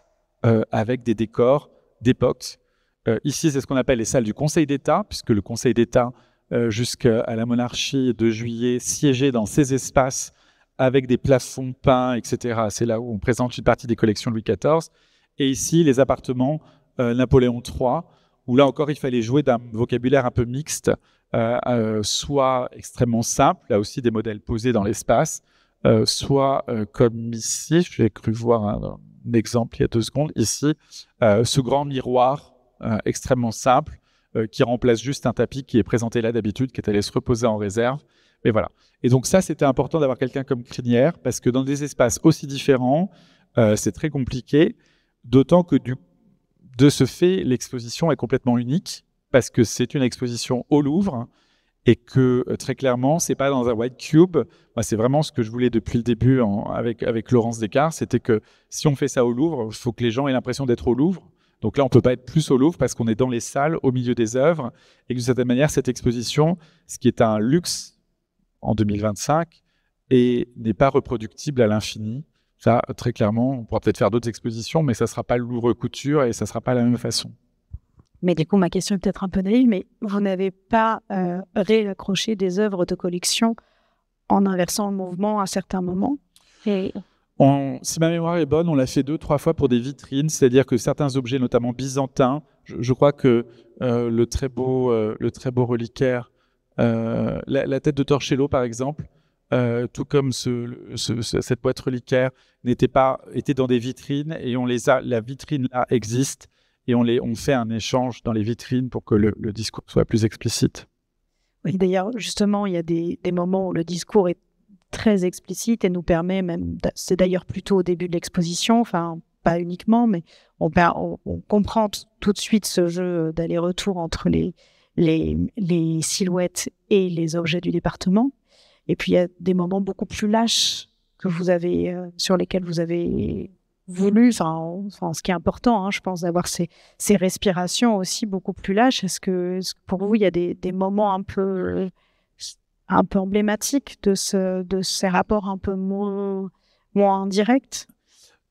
avec des décors d'époque. Ici, c'est ce qu'on appelle les salles du Conseil d'État, puisque le Conseil d'État, jusqu'à la monarchie de juillet, siégeait dans ces espaces avec des plafonds peints, etc. C'est là où on présente une partie des collections Louis XIV. Et ici, les appartements Napoléon III, où là encore, il fallait jouer d'un vocabulaire un peu mixte, soit extrêmement simple, là aussi des modèles posés dans l'espace, soit comme ici, j'ai cru voir un exemple il y a 2 secondes, ici, ce grand miroir extrêmement simple, qui remplace juste un tapis qui est présenté là d'habitude, qui est allé se reposer en réserve. Et voilà. Et donc ça, c'était important d'avoir quelqu'un comme Crinière, parce que dans des espaces aussi différents, c'est très compliqué, d'autant que de ce fait, l'exposition est complètement unique, parce que c'est une exposition au Louvre, et que très clairement, c'est pas dans un white cube. Moi, c'est vraiment ce que je voulais depuis le début avec Laurence Descartes, c'était que si on fait ça au Louvre, il faut que les gens aient l'impression d'être au Louvre. Donc là, on ne peut pas être plus au Louvre parce qu'on est dans les salles, au milieu des œuvres, et que de certaine manière, cette exposition, ce qui est un luxe en 2025, et n'est pas reproductible à l'infini. Ça, très clairement, on pourra peut-être faire d'autres expositions, mais ça ne sera pas le Louvre Couture et ça ne sera pas la même façon. Mais du coup, ma question est peut-être un peu naïve, mais vous n'avez pas réaccroché des œuvres de collection en inversant le mouvement à certains moments Si ma mémoire est bonne, on l'a fait 2-3 fois pour des vitrines, c'est-à-dire que certains objets, notamment byzantins, je crois que le très beau reliquaire, la tête de Torcello par exemple, tout comme cette boîte reliquaire, était dans des vitrines et la vitrine là existe et on fait un échange dans les vitrines pour que le discours soit plus explicite. Oui, d'ailleurs, justement, il y a des moments où le discours est très explicite et nous permet même, c'est d'ailleurs plutôt au début de l'exposition, enfin pas uniquement, mais on comprend tout de suite ce jeu d'aller-retour entre les silhouettes et les objets du département. Et puis il y a des moments beaucoup plus lâches que vous avez, sur lesquels vous avez voulu, enfin ce qui est important, je pense, d'avoir ces respirations aussi beaucoup plus lâches. Est-ce que pour vous, il y a des moments un peu emblématiques de ces rapports un peu moins directs?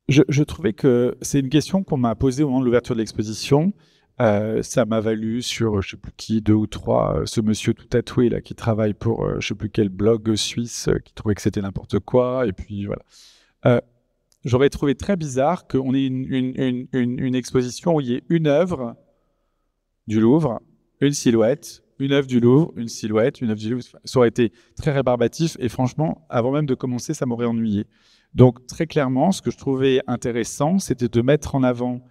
Je trouvais que c'est une question qu'on m'a posée au moment de l'ouverture de l'exposition. Ça m'a valu sur, je ne sais plus qui, 2 ou 3, ce monsieur tout tatoué là, qui travaille pour je ne sais plus quel blog suisse, qui trouvait que c'était n'importe quoi. Et puis voilà. J'aurais trouvé très bizarre qu'on ait une exposition où il y ait une œuvre du Louvre, une silhouette, une œuvre du Louvre, une silhouette, une œuvre du Louvre. Ça aurait été très rébarbatif et franchement, avant même de commencer, ça m'aurait ennuyé. Donc très clairement, ce que je trouvais intéressant, c'était de mettre en avant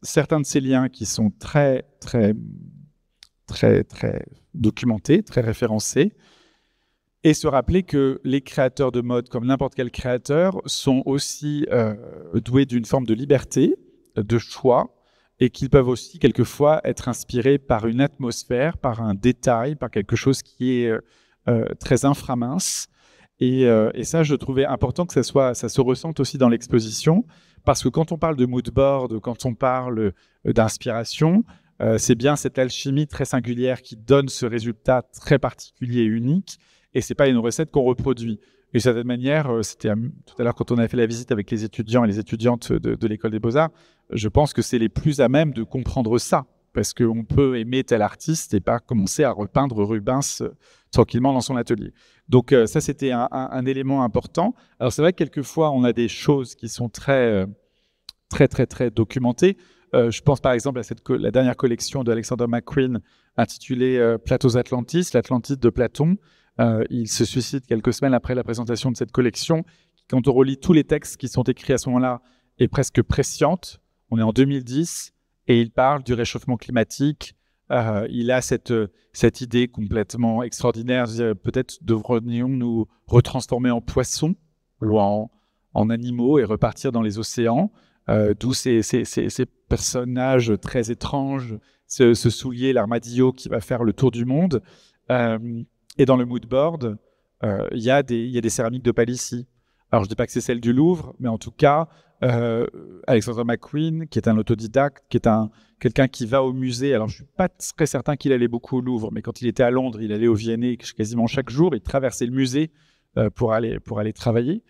certains de ces liens qui sont très, très, très, très documentés, très référencés, et se rappeler que les créateurs de mode, comme n'importe quel créateur, sont aussi doués d'une forme de liberté, de choix, et qu'ils peuvent aussi quelquefois être inspirés par une atmosphère, par un détail, par quelque chose qui est très inframince. Et ça, je trouvais important que ça se ressente aussi dans l'exposition, parce que quand on parle de mood board, quand on parle d'inspiration, c'est bien cette alchimie très singulière qui donne ce résultat très particulier et unique, et c'est pas une recette qu'on reproduit. Et de certaine manière, c'était tout à l'heure quand on a fait la visite avec les étudiants et les étudiantes de l'École des Beaux-Arts, je pense que c'est les plus à même de comprendre ça, parce qu'on peut aimer tel artiste et pas commencer à repeindre Rubens tranquillement dans son atelier. Donc ça, c'était un élément important. Alors c'est vrai que quelquefois, on a des choses qui sont très documentées. Je pense par exemple à la dernière collection de Alexander McQueen intitulée Plateaux Atlantis, l'Atlantide de Platon. Il se suicide quelques semaines après la présentation de cette collection. Quand on relit tous les textes qui sont écrits à ce moment-là, est presque presciente. On est en 2010 et il parle du réchauffement climatique. Il a cette idée complètement extraordinaire, peut-être devrions nous retransformer en poissons ou en animaux et repartir dans les océans, d'où ces personnages très étranges, ce soulier, l'armadillo qui va faire le tour du monde. Et dans le mood board, il y a des céramiques de Palissy. Alors je ne dis pas que c'est celle du Louvre, mais en tout cas, Alexander McQueen, qui est un autodidacte, qui est quelqu'un qui va au musée. Alors, je ne suis pas très certain qu'il allait beaucoup au Louvre, mais quand il était à Londres, il allait au Vianney quasiment chaque jour. Il traversait le musée pour aller travailler.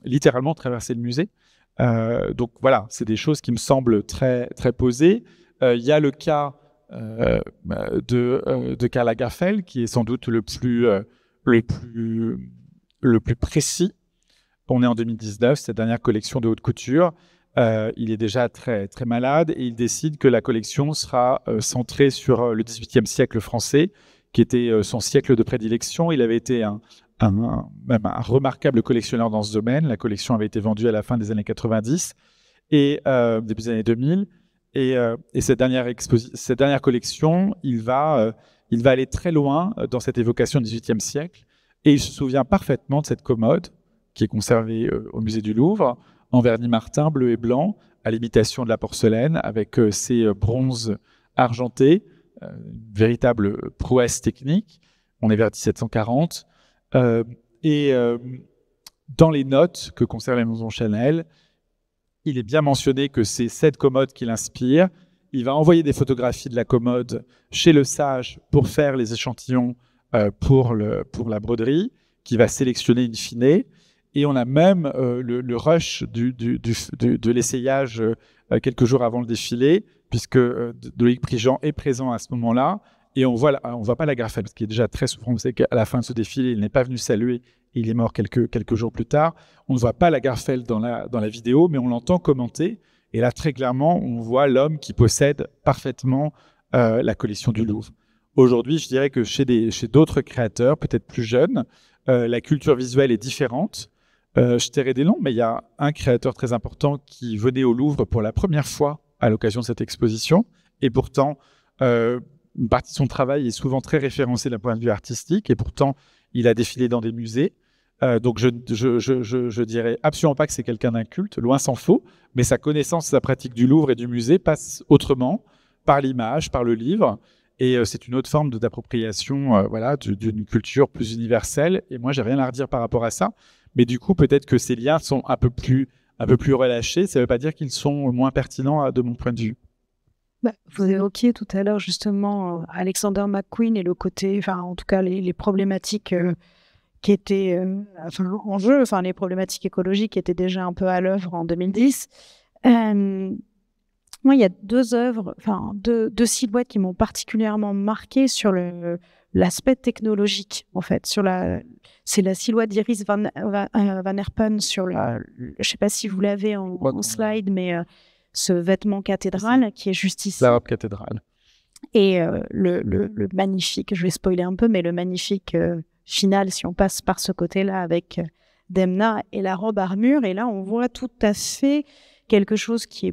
Littéralement, traverser le musée. Donc, voilà, c'est des choses qui me semblent très, très posées. Il y a le cas de Karl Lagerfeld, qui est sans doute le plus précis. On est en 2019, cette dernière collection de haute couture. Il est déjà très, très malade et il décide que la collection sera centrée sur le XVIIIe siècle français, qui était son siècle de prédilection. Il avait été même un remarquable collectionneur dans ce domaine. La collection avait été vendue à la fin des années 90 et début des années 2000. Et cette dernière collection, il va aller très loin dans cette évocation du XVIIIe siècle. Et il se souvient parfaitement de cette commode qui est conservée au musée du Louvre, en vernis martin, bleu et blanc, à l'imitation de la porcelaine, avec ses bronzes argentés, une véritable prouesse technique. On est vers 1740. Et dans les notes que conserve la maison Chanel, il est bien mentionné que c'est cette commode qui l'inspire. Il va envoyer des photographies de la commode chez le sage pour faire les échantillons pour la broderie, qui va sélectionner in fine. Et on a même le rush de l'essayage quelques jours avant le défilé, puisque Loïc Prigent est présent à ce moment-là. Et on voit pas Lagerfeld, qui est déjà très souffrant. Vous savez qu'à la fin de ce défilé, il n'est pas venu saluer. Il est mort quelques jours plus tard. On ne voit pas Lagerfeld dans la vidéo, mais on l'entend commenter. Et là, très clairement, on voit l'homme qui possède parfaitement la collection du Louvre. Aujourd'hui, je dirais que chez d'autres créateurs, peut-être plus jeunes, la culture visuelle est différente. Je tairai des noms, mais il y a un créateur très important qui venait au Louvre pour la première fois à l'occasion de cette exposition. Et pourtant, une partie de son travail est souvent très référencée d'un point de vue artistique. Et pourtant, il a défilé dans des musées. Donc, je dirais absolument pas que c'est quelqu'un d'inculte, loin s'en faut. Mais sa connaissance, sa pratique du Louvre et du musée passe autrement, par l'image, par le livre. Et c'est une autre forme d'appropriation d'une culture plus universelle. Et moi, j'ai rien à redire par rapport à ça. Mais du coup, peut-être que ces liens sont un peu plus relâchés. Ça ne veut pas dire qu'ils sont moins pertinents de mon point de vue. Vous évoquiez tout à l'heure justement Alexander McQueen et le côté, en tout cas les problématiques qui étaient en jeu, les problématiques écologiques qui étaient déjà un peu à l'œuvre en 2010. Moi, il y a deux œuvres, deux silhouettes qui m'ont particulièrement marquée sur l'aspect technologique, en fait. C'est la silhouette d'Iris Van Herpen sur je ne sais pas si vous l'avez en slide, mais ce vêtement cathédrale qui est juste ici. La robe cathédrale. Et le magnifique, je vais spoiler un peu, mais le magnifique final, si on passe par ce côté-là avec Demna et la robe armure. Et là, on voit tout à fait quelque chose qui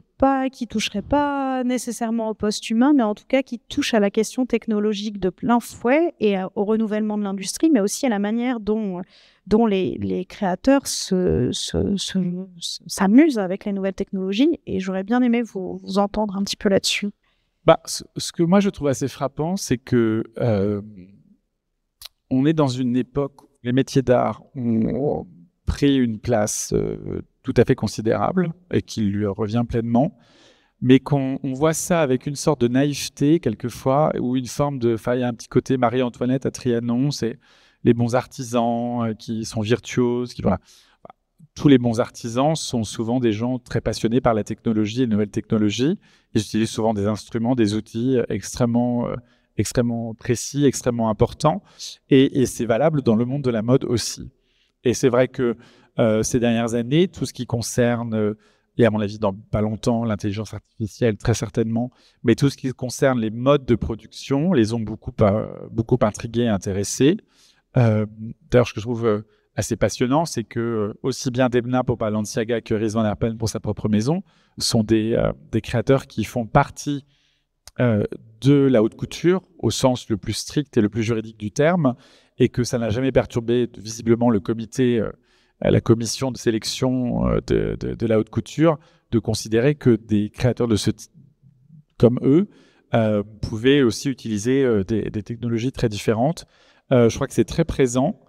toucherait pas nécessairement au post-humain, mais en tout cas qui touche à la question technologique de plein fouet et au renouvellement de l'industrie, mais aussi à la manière dont les créateurs s'amusent avec les nouvelles technologies. Et j'aurais bien aimé vous entendre un petit peu là-dessus. Ce que moi je trouve assez frappant, c'est que on est dans une époque où les métiers d'art ont pris une place tout à fait considérable et qui lui revient pleinement, mais qu'on voit ça avec une sorte de naïveté quelquefois, ou une forme de... il y a un petit côté Marie-Antoinette à Trianon, c'est les bons artisans qui sont virtuoses, tous les bons artisans sont souvent des gens très passionnés par la technologie et les nouvelles technologies. Ils utilisent souvent des instruments, des outils extrêmement précis, extrêmement importants. Et c'est valable dans le monde de la mode aussi. Et c'est vrai que ces dernières années, tout ce qui concerne, et à mon avis, dans pas longtemps, l'intelligence artificielle, très certainement, mais tout ce qui concerne les modes de production, les ont beaucoup intrigués et intéressés. D'ailleurs, ce que je trouve assez passionnant, c'est que aussi bien Demna pour Balenciaga que Iris van Herpen pour sa propre maison sont des créateurs qui font partie de la haute couture au sens le plus strict et le plus juridique du terme, et que ça n'a jamais perturbé visiblement le comité, la commission de sélection de la haute couture, de considérer que des créateurs de ce type, comme eux, pouvaient aussi utiliser des technologies très différentes. Je crois que c'est très présent,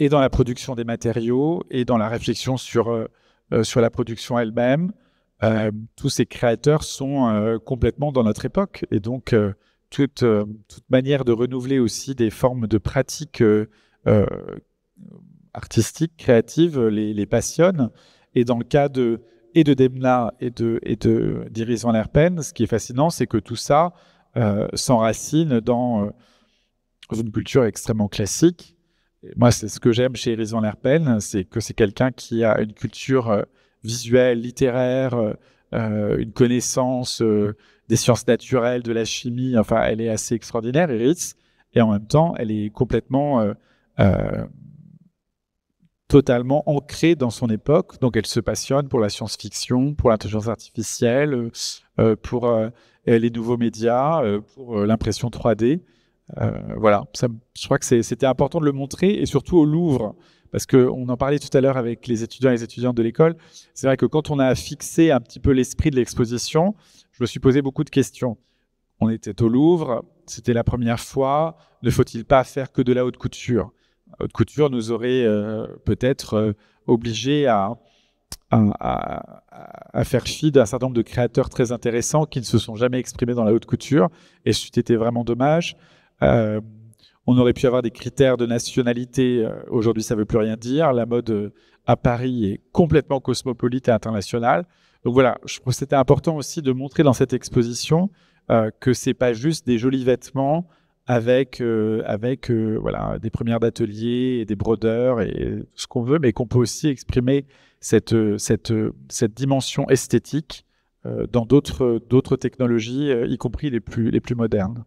et dans la production des matériaux, et dans la réflexion sur la production elle-même. Tous ces créateurs sont complètement dans notre époque, et donc toute manière de renouveler aussi des formes de pratiques artistiques, créatives, les passionne. Et dans le cas de Demna et d'Iris van Herpen, ce qui est fascinant, c'est que tout ça s'enracine dans une culture extrêmement classique. Et moi, c'est ce que j'aime chez Iris van Herpen, c'est que c'est quelqu'un qui a une culture visuelle, littéraire, une connaissance des sciences naturelles, de la chimie. Enfin, elle est assez extraordinaire, Iris, et en même temps, elle est complètement totalement ancrée dans son époque. Donc, elle se passionne pour la science-fiction, pour l'intelligence artificielle, pour les nouveaux médias, pour l'impression 3D. Voilà, je crois que c'était important de le montrer, et surtout au Louvre, parce qu'on en parlait tout à l'heure avec les étudiants et les étudiantes de l'école. C'est vrai que quand on a fixé un petit peu l'esprit de l'exposition, je me suis posé beaucoup de questions. On était au Louvre, c'était la première fois, ne faut-il pas faire que de la haute couture ? La haute couture nous aurait peut-être obligés à faire fi d'un certain nombre de créateurs très intéressants qui ne se sont jamais exprimés dans la haute couture, et c'était vraiment dommage. On aurait pu avoir des critères de nationalité. Aujourd'hui, ça ne veut plus rien dire. La mode à Paris est complètement cosmopolite et internationale. Donc voilà, je trouve que c'était important aussi de montrer dans cette exposition que ce n'est pas juste des jolis vêtements avec voilà, des premières d'atelier et des brodeurs et ce qu'on veut, mais qu'on peut aussi exprimer cette dimension esthétique dans d'autres technologies, y compris les plus modernes.